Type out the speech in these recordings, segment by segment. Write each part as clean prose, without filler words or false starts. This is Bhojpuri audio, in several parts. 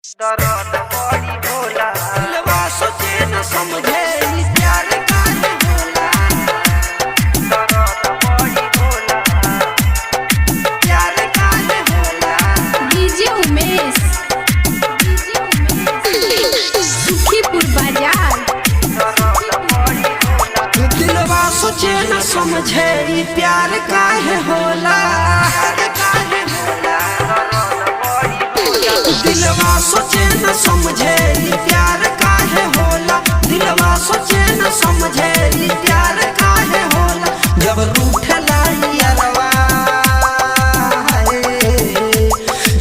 दर्द बड़ी होला, दिलवा सोचे न समझे ई प्यार काहे होला। दर्द बड़ी होला, प्यार काहे होला। डीजे उमेश सुखीपुर बाजार। दर्द बड़ी होला, दिलवा सोचे न समझे ई प्यार काहे होला। दिलवा सोचे न समझे ई प्यार काहे होला। दिलवा सोचे न समझे ई प्यार काहे होला। जब रूठला यारवा,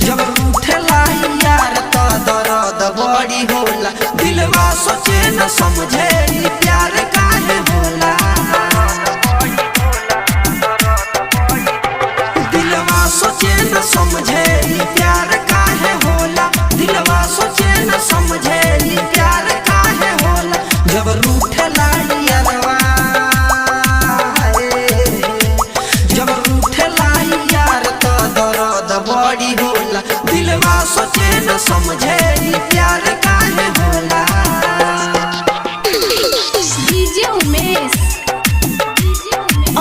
जब रूठला यार तो दर्द बड़ी होला। दिलवा सोचे न समझे ई प्यार काहे होला। दिलवा सोचे न समझे ई प्यार काहे होला। दिलवा सोचे न समझे ई प्यार काहे होला। जब रूठला यारवा, जब रूठला यार तो दर्द बड़ी होला। दिलवा सोचे न समझे ई प्यार काहे होला। डीजे उमेश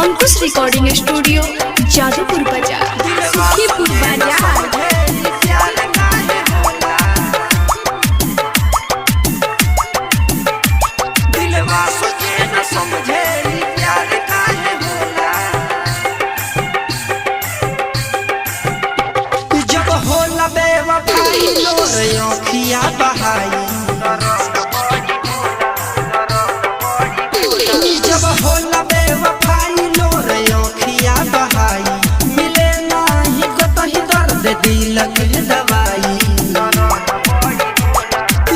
अंकुश रिकॉर्डिंग स्टूडियो जादूपुर बाजार सुखीपुर बाजार। जब होला बेवफाई लोर आँखिया बहाई, जब होला बेवफाई लोर आँखिया बहाई। मिले नाही कतही दर्द दिलक दवाई।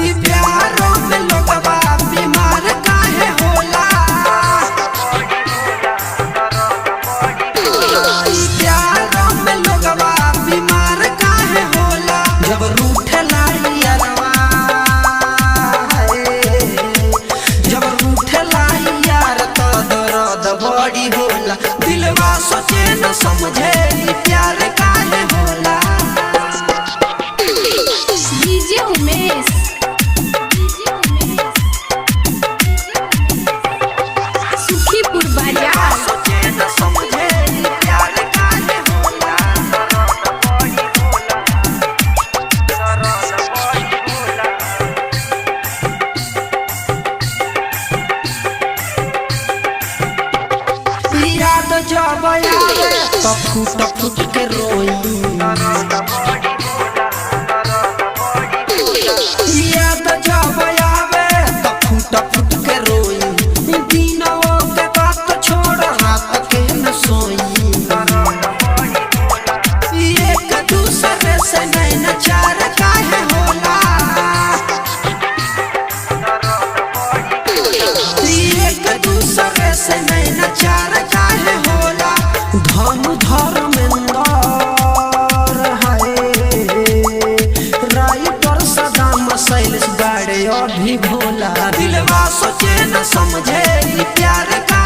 ई प्यारों में लोगवा बीमार काहे होला। ई प्यारों में लोगवा बीमार काहे होला। जब रूठला यारवा, जब रूठला यार तो दर्द बड़ी होला। दिलवा सोचे न समझे ई प्यार काहे होला। डीजे उमेश सुखीपुर बाजार। सोचे न समझे ई प्यार काहे होला। दर्द बड़ी होला, याद जब आवे तो फूट फूट के रोई। याद जब आवे तो फूट फूट के रोई। दिनों के बात छोड़ रात के न सोई। एक दूसरे से नैन चार काहे होला। एक दूसरे से नैन चार काहे होला। धनु धर्मेंद्र है राइटर सदाम शैलेश बाड़े अभी भोला। दिलवा सोचे न समझे ई प्यार का